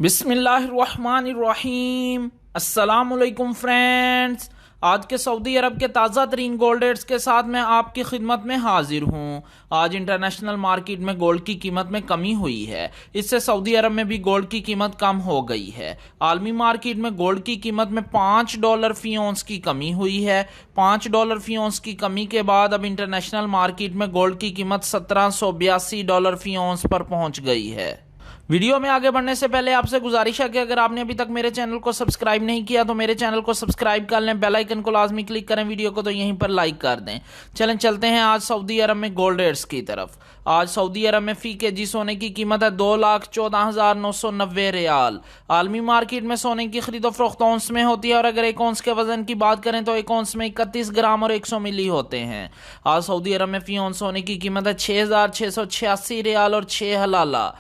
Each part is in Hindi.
बिस्मिल्लाहिर्रहमानिर्रहीम। अस्सलामुअलैकुम फ्रेंड्स, आज के सऊदी अरब के ताज़ा तरीन गोल्ड रेट्स के साथ मैं आपकी खिदमत में हाजिर हूँ। आज इंटरनेशनल मार्केट में गोल्ड की कीमत में कमी हुई है, इससे सऊदी अरब में भी गोल्ड की कीमत कम हो गई है। आलमी मार्केट में गोल्ड की कीमत में $5 फी औंस की कमी हुई है। $5 फी औंस की कमी के बाद अब इंटरनेशनल मार्केट में गोल्ड की कीमत $1782 फी औंस पर पहुँच गई है। वीडियो में आगे बढ़ने से पहले आपसे गुजारिश है कि अगर आपने अभी तक मेरे चैनल को सब्सक्राइब नहीं किया तो मेरे चैनल को सब्सक्राइब कर लें, बेल आइकन को लाजमी क्लिक करें, वीडियो को तो यहीं पर लाइक कर दें। चलें चलते हैं आज सऊदी अरब में गोल्ड रेट्स की तरफ। आज सऊदी अरब में फी केजी सोने की कीमत है 2,14,990 रियाल। आलमी मार्केट में सोने की खरीदो फरोख्त औंस में होती है और अगर एक औंस के वजन की बात करें तो एक औंस में 31 ग्राम और 100 मिली होते हैं। आज सऊदी अरब में फी औंस सोने की कीमत है 6,686 रियाल और 6 हलाला।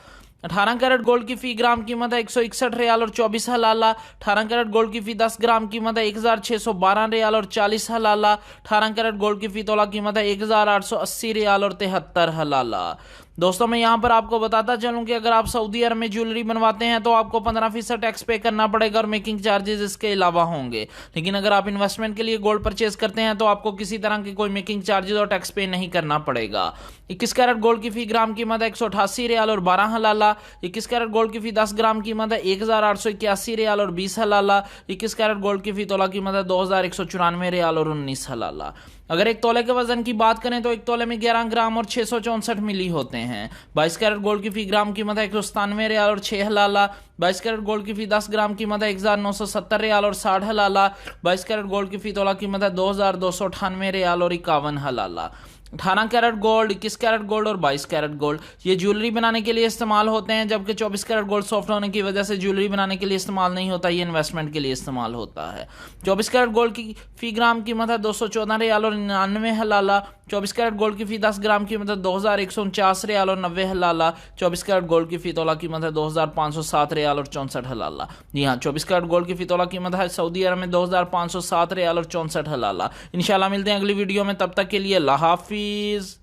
18 कैरेट गोल्ड की फी ग्राम कीमत है 161 रियाल और 24 हलाला। 18 कैरेट गोल्ड की फी 10 ग्राम कीमत है 1,612 रियाल और 40 हलाला। 18 कैरेट गोल्ड की फी तोला कीमत है 1,880 रियाल और 73 हलाला। दोस्तों, मैं यहाँ पर आपको बताता चलूँ कि अगर आप सऊदी अरब में ज्वेलरी बनवाते हैं तो आपको 15% टैक्स पे करना पड़ेगा और मेकिंग चार्जेस इसके अलावा होंगे। लेकिन अगर आप इन्वेस्टमेंट के लिए गोल्ड परचेज करते हैं तो आपको किसी तरह की कोई मेकिंग चार्जेस और टैक्स पे नहीं करना पड़ेगा। 21 कैरेट गोल्ड की फी ग्राम कीमत है 188 रियाल और 12 हलाला। 21 कैरेट गोल्ड की फी 10 ग्राम कीमत है 1,881 रियाल और 20 हलाला। 21 कैरेट गोल्ड की फी तोला कीमत है 2,194 रियाल और 19 हलाला। अगर एक तोले के वजन की बात करें तो एक तोले में 11 ग्राम और 664 मिली होते हैं। 22 कैरेट गोल्ड की फी ग्राम कीमत है 197 रियाल और 6 हलाला। 22 कैरेट गोल्ड की फी 10 ग्राम कीमत है 1,970 रियाल और 60 हलाला। 22 कैरेट गोल्ड की फी तोला कीमत है 2,298 रियाल और 51 हलाला। 18 कैरेट गोल्ड, 21 कैरेट गोल्ड और 22 कैरेट गोल्ड ये ज्वेलरी बनाने के लिए इस्तेमाल होते हैं, जबकि 24 कैरेट गोल्ड सॉफ्ट होने की वजह से ज्वेलरी बनाने के लिए इस्तेमाल नहीं होता, ये इन्वेस्टमेंट के लिए इस्तेमाल होता है। 24 कैरेट गोल्ड की फी ग्राम कीमत है 214 रियाल और 99 हलाला। 24 कैरेट गोल्ड की फी 10 ग्राम कीमत है 2,149 रियाल और 90 हलाला। 24 कैरेट गोल्ड की फी तोला कीमत है 2,507 रियाल और 64 हलाला। जी हाँ, 24 कैरेट गोल्ड की फी तोला कीमत है सऊदी अरब में 2,507 रियाल और 64 हलाला। इंशाल्लाह मिलते हैं अगली वीडियो में, तब तक के लिए अल्लाह हाफिज।